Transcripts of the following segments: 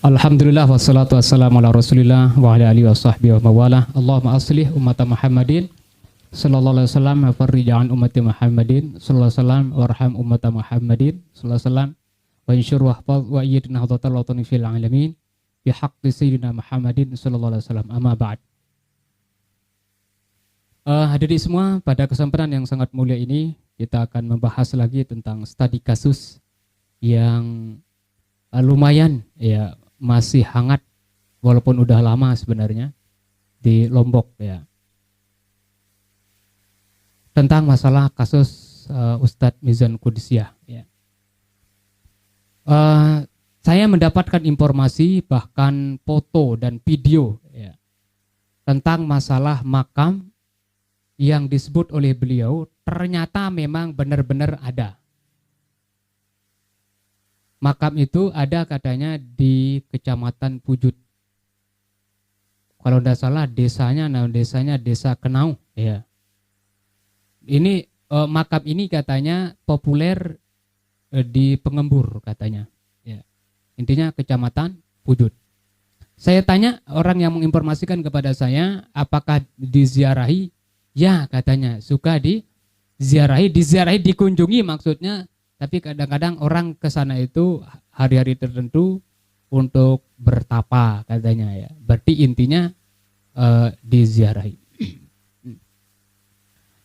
Alhamdulillah wassalatu wassalamu ala rasulillah wa ala alihi wa sahbihi wa mawalah. Allahumma aslih ummata Muhammadin sallallahu alaihi wasallam wa farrij an ummati Muhammadin sallallahu alaihi wasallam warham ummata Muhammadin sallallahu alaihi wasallam wa insyur wahfaz wa ayyid nahdatal watani fil alamin bi haqqi sayyidina Muhammadin sallallahu alaihi wasallam. Amma ba'd. Hadirin semua, pada kesempatan yang sangat mulia ini kita akan membahas lagi tentang studi kasus yang lumayan ya, masih hangat walaupun udah lama sebenarnya di Lombok ya, tentang masalah kasus Ustadz Mizan Qudsiah ya. Saya mendapatkan informasi bahkan foto dan video ya, tentang masalah makam yang disebut oleh beliau ternyata memang benar-benar ada. Makam itu ada katanya di Kecamatan Pujut. Kalau tidak salah desanya Desa Kenau ya. Ini makam ini katanya populer di Pengembur katanya ya. Intinya Kecamatan Pujut. Saya tanya orang yang menginformasikan kepada saya apakah diziarahi? Ya katanya suka diziarahi, dikunjungi maksudnya. Tapi kadang-kadang orang ke sana itu hari-hari tertentu untuk bertapa katanya ya. Berarti intinya diziarahi.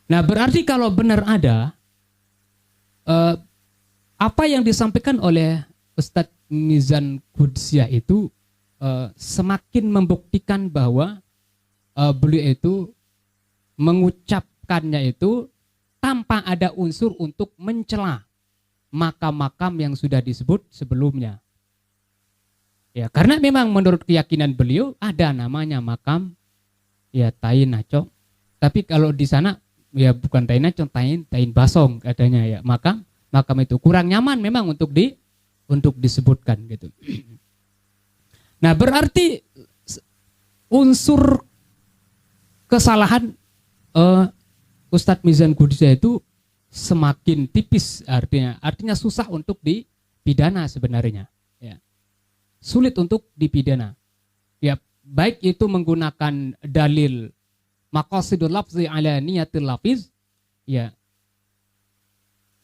Nah berarti kalau benar ada apa yang disampaikan oleh Ustadz Mizan Qudsiah itu semakin membuktikan bahwa beliau itu mengucapkannya itu tanpa ada unsur untuk mencela makam-makam yang sudah disebut sebelumnya. Ya, karena memang menurut keyakinan beliau ada namanya makam ya Tain Nacong. Tapi kalau di sana ya bukan Tain Nacong, Tain Basong katanya ya. Makam itu kurang nyaman memang untuk disebutkan gitu. Nah, berarti unsur kesalahan Ustadz Mizan Qudsiah itu semakin tipis, artinya susah untuk dipidana sebenarnya ya. Sulit untuk dipidana ya, baik itu menggunakan dalil maqasidul lafzi ala niyatil lafiz ya,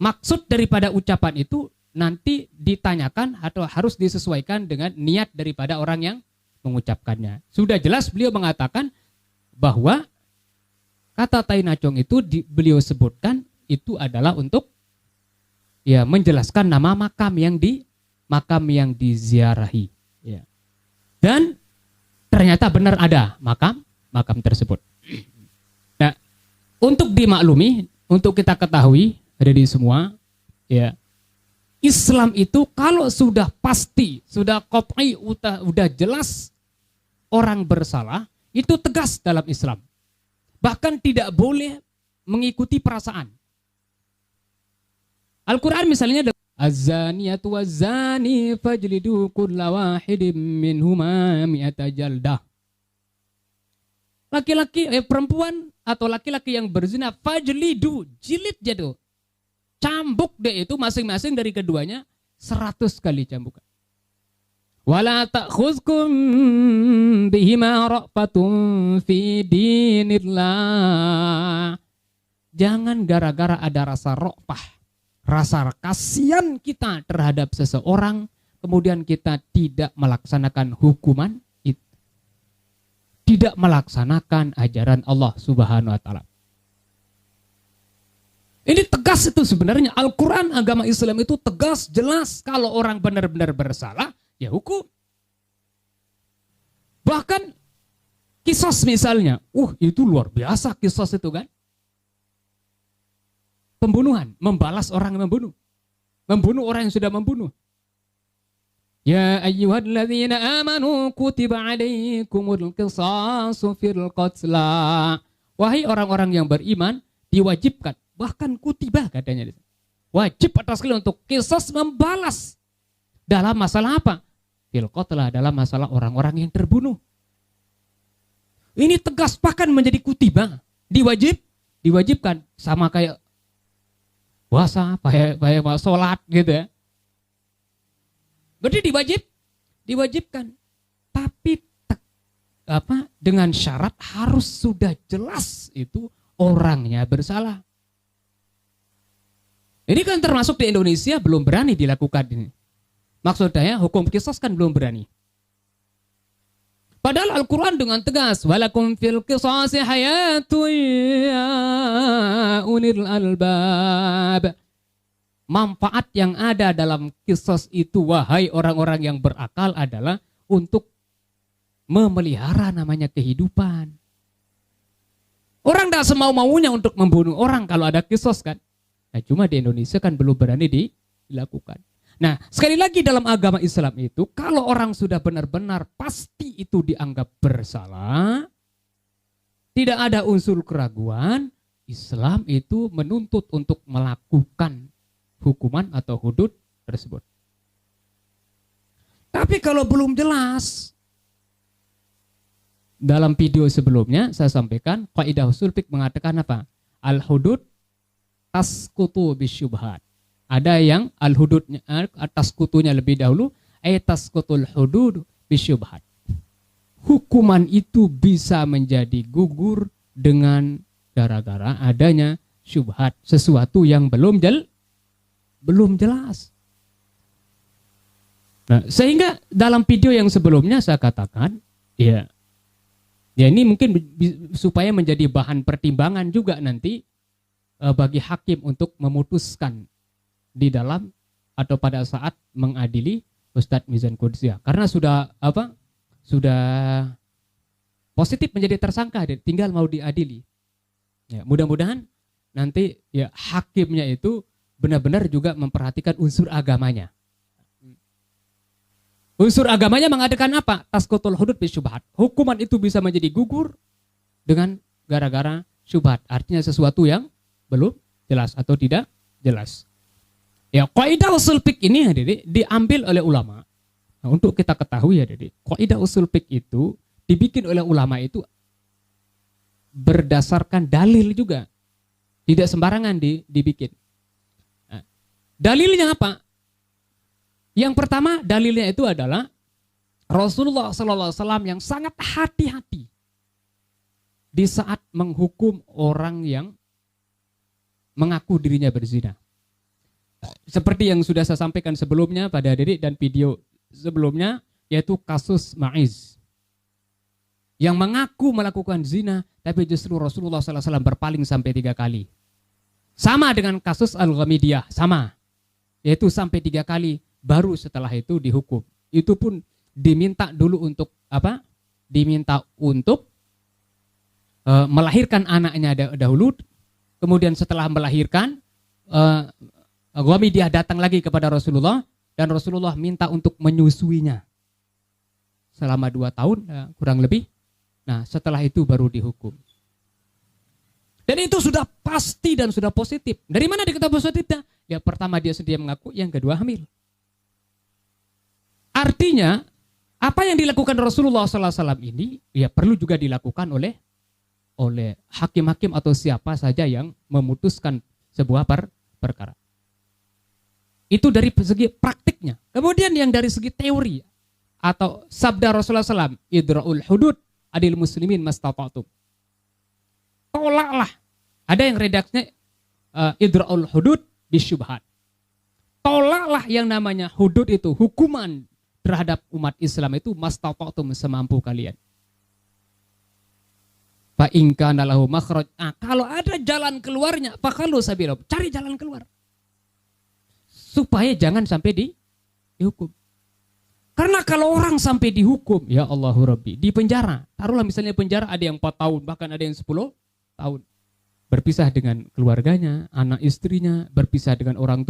maksud daripada ucapan itu nanti ditanyakan atau harus disesuaikan dengan niat daripada orang yang mengucapkannya. Sudah jelas beliau mengatakan bahwa kata Tain Nacong itu beliau sebutkan itu adalah untuk ya menjelaskan nama makam yang diziarahi ya. Dan ternyata benar ada makam tersebut. Nah, untuk dimaklumi, untuk kita ketahui ada di semua ya, Islam itu kalau sudah pasti, sudah qat'i, udah jelas orang bersalah, itu tegas dalam Islam. Bahkan tidak boleh mengikuti perasaan. Al-Quran misalnya az-zaniyatu waz-zani fajlidu kulla wahidin minhuma mi'ata jaldah. Laki-laki perempuan atau laki-laki yang berzina fajlidu, jilid jatuh. Cambuk deh itu masing-masing dari keduanya 100 kali cambukan. Wala ta'khuzkum bihima ra'fatun fi dinillah. Jangan gara-gara ada rasa ra'fah, rasa kasihan kita terhadap seseorang, kemudian kita tidak melaksanakan hukuman, tidak melaksanakan ajaran Allah Subhanahu wa Ta'ala. Ini tegas itu sebenarnya. Al-Quran, agama Islam itu tegas, jelas. Kalau orang benar-benar bersalah, ya hukum. Bahkan kisos misalnya, itu luar biasa kisos itu kan. Pembunuhan, membalas orang yang membunuh orang yang sudah membunuh. Ya ayyuhalladzina amanu kutiba alaikumul qisasu fil qatla. Wahai orang-orang yang beriman, diwajibkan, bahkan kutiba katanya, wajib atas kalian untuk qisas, membalas. Dalam masalah apa? Fil qatla, dalam masalah orang-orang yang terbunuh. Ini tegas, bahkan menjadi kutiba, diwajibkan, sama kayak puasa, pakai sholat gitu ya. Berarti diwajibkan. Tapi dengan syarat harus sudah jelas itu orangnya bersalah. Ini kan termasuk di Indonesia belum berani dilakukan ini. Maksudnya hukum qisas kan belum berani. Padahal Al-Quran dengan tegas, walakum fil qisasi hayatun ya ulil albab. Manfaat yang ada dalam qisas itu, wahai orang-orang yang berakal, adalah untuk memelihara namanya kehidupan. Orang tidak semau-maunya untuk membunuh orang kalau ada qisas kan. Nah, cuma di Indonesia kan belum berani dilakukan. Nah, sekali lagi dalam agama Islam itu, kalau orang sudah benar-benar pasti itu dianggap bersalah, tidak ada unsur keraguan, Islam itu menuntut untuk melakukan hukuman atau hudud tersebut. Tapi kalau belum jelas, dalam video sebelumnya saya sampaikan, kaidah usul fiqh mengatakan apa? Al-hudud tasqutu bisyubhat. Ada yang al-hududnya tasqutunya lebih dahulu, tasqutul hudud bisyubhat. Hukuman itu bisa menjadi gugur dengan gara-gara adanya syubhat, sesuatu yang belum jelas. Nah, sehingga dalam video yang sebelumnya saya katakan, ya ini mungkin supaya menjadi bahan pertimbangan juga nanti bagi hakim untuk memutuskan di dalam atau pada saat mengadili Ustadz Mizan Qudsiah, karena sudah positif menjadi tersangka, tinggal mau diadili. Ya, mudah-mudahan nanti ya hakimnya itu benar-benar juga memperhatikan unsur agamanya. Unsur agamanya mengatakan apa? Tasqutul hudud bisyubhat. Hukuman itu bisa menjadi gugur dengan gara-gara syubhat. Artinya sesuatu yang belum jelas atau tidak jelas. Ya, kaidah usul fiqh ini Adik, diambil oleh ulama. Nah, untuk kita ketahui ya Adik, kaidah usul fiqh itu dibikin oleh ulama itu berdasarkan dalil juga. Tidak sembarangan dibikin. Nah, dalilnya apa? Yang pertama dalilnya itu adalah Rasulullah SAW yang sangat hati-hati di saat menghukum orang yang mengaku dirinya berzina. Seperti yang sudah saya sampaikan sebelumnya pada Dedik dan video sebelumnya, yaitu kasus Ma'iz. Yang mengaku melakukan zina, tapi justru Rasulullah SAW berpaling sampai 3 kali. Sama dengan kasus Al-Ghamidiyah, sama. Yaitu sampai 3 kali, baru setelah itu dihukum. Itu pun diminta dulu untuk apa? Diminta untuk melahirkan anaknya dahulu. Kemudian setelah melahirkan, Ghamidiyah datang lagi kepada Rasulullah, dan Rasulullah minta untuk menyusuinya selama 2 tahun kurang lebih. Nah, setelah itu baru dihukum. Dan itu sudah pasti dan sudah positif. Dari mana diketahui positifnya? Ya, pertama dia sendiri mengaku, yang kedua hamil. Artinya apa yang dilakukan Rasulullah SAW ini ya perlu juga dilakukan oleh hakim-hakim atau siapa saja yang memutuskan sebuah perkara. Itu dari segi praktiknya. Kemudian yang dari segi teori atau sabda Rasulullah SAW, idra'ul hudud adil muslimin mastata'tum. Tolaklah. Ada yang redaksinya idra'ul hudud bisyubhat. Tolaklah yang namanya hudud itu, hukuman terhadap umat Islam itu mastata'tum, semampu kalian. Fa in kana lahu makhraj. Kalau ada jalan keluarnya, fakhalu sabilahu. Cari jalan keluar. Supaya jangan sampai dihukum. Karena kalau orang sampai dihukum, ya Allahu Rabbi, di penjara. Taruhlah misalnya penjara ada yang 4 tahun, bahkan ada yang 10 tahun. Berpisah dengan keluarganya, anak istrinya, berpisah dengan orang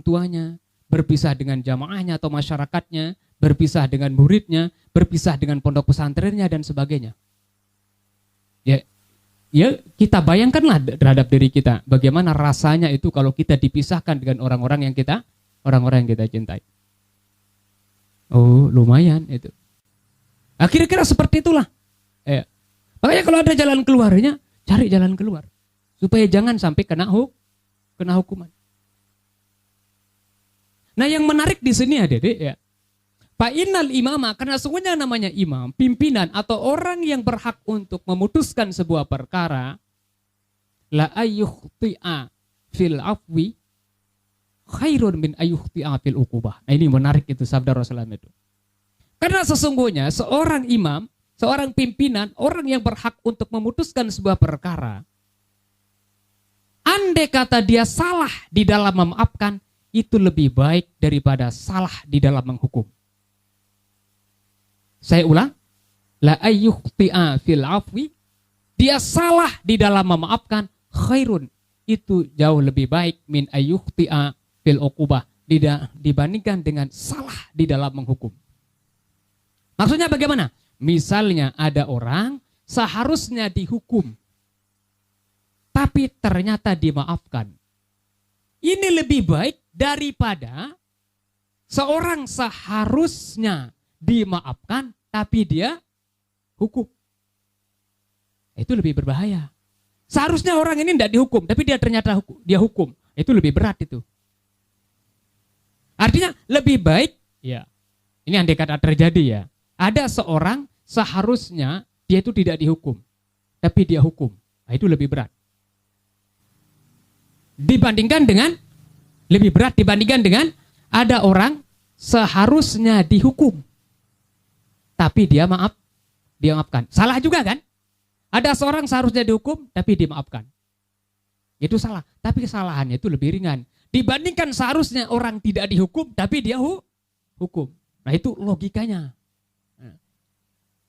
tuanya, berpisah dengan jamaahnya atau masyarakatnya, berpisah dengan muridnya, berpisah dengan pondok pesantrennya dan sebagainya. Ya kita bayangkanlah terhadap diri kita, bagaimana rasanya itu kalau kita dipisahkan dengan orang-orang yang kita cintai. Oh, lumayan itu. Nah, kira-kira seperti itulah. Makanya kalau ada jalan keluarnya, cari jalan keluar supaya jangan sampai kena hukuman. Nah, yang menarik di sini Adik ya, Fa'innal imama, karena sungguhnya namanya imam, pimpinan atau orang yang berhak untuk memutuskan sebuah perkara, la ayyukhti'a fil afwi khairun min ayyukhti'a fil uqubah. Nah, ini menarik itu sabda Rasulullah itu. Karena sesungguhnya seorang imam, seorang pimpinan, orang yang berhak untuk memutuskan sebuah perkara, andai kata dia salah di dalam memaafkan, itu lebih baik daripada salah di dalam menghukum. Saya ulang, la ayyukhti'a fil afwi, dia salah di dalam memaafkan, khairun, itu jauh lebih baik min ayyukhti'a fil uqubah, dibandingkan dengan salah di dalam menghukum. Maksudnya bagaimana? Misalnya ada orang seharusnya dihukum, tapi ternyata dimaafkan. Ini lebih baik daripada seorang seharusnya dimaafkan, tapi dia hukum. Itu lebih berbahaya. Seharusnya orang ini tidak dihukum, tapi dia ternyata dia hukum. Itu lebih berat itu. Artinya lebih baik, ya. Ini andai kata terjadi ya. Ada seorang seharusnya dia itu tidak dihukum, tapi dia hukum. Nah, itu lebih berat. Lebih berat dibandingkan dengan ada orang seharusnya dihukum, tapi dia maafkan. Salah juga kan? Ada seorang seharusnya dihukum, tapi dimaafkan. Itu salah, tapi kesalahannya itu lebih ringan dibandingkan seharusnya orang tidak dihukum, tapi dia hukum. Nah, itu logikanya.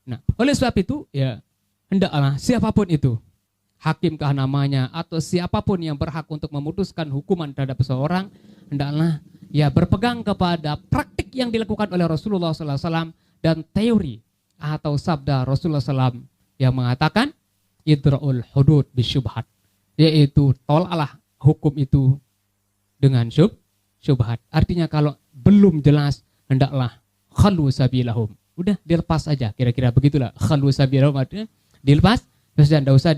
Nah, oleh sebab itu, ya hendaklah siapapun itu, hakimkah namanya atau siapapun yang berhak untuk memutuskan hukuman terhadap seseorang, hendaklah ya berpegang kepada praktik yang dilakukan oleh Rasulullah SAW dan teori atau sabda Rasulullah SAW yang mengatakan idra'ul hudud bisyubhat, yaitu tolaklah hukum itu dengan syubhat. Artinya kalau belum jelas, hendaklah khalu sabilahum. Udah dilepas aja, kira-kira begitulah. Khalu sabilahum artinya dilepas, terus tidak usah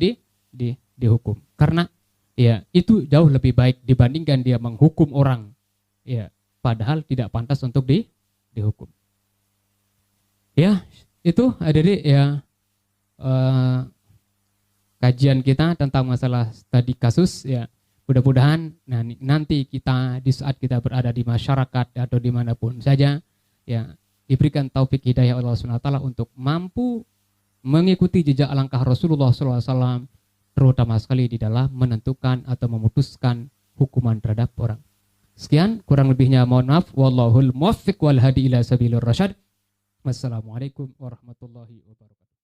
dihukum. Karena ya itu jauh lebih baik dibandingkan dia menghukum orang, ya padahal tidak pantas untuk dihukum. Ya itu adik-adik ya, kajian kita tentang masalah tadi kasus ya. Mudah-mudahan nanti kita di saat kita berada di masyarakat atau dimanapun saja ya, diberikan taufik hidayah Allah SWT untuk mampu mengikuti jejak langkah Rasulullah SAW, terutama sekali di dalam menentukan atau memutuskan hukuman terhadap orang. Sekian, kurang lebihnya mohon maaf. Wallahul muwaffiq wal hadi ila sabilir rasyad. Wassalamualaikum warahmatullahi wabarakatuh.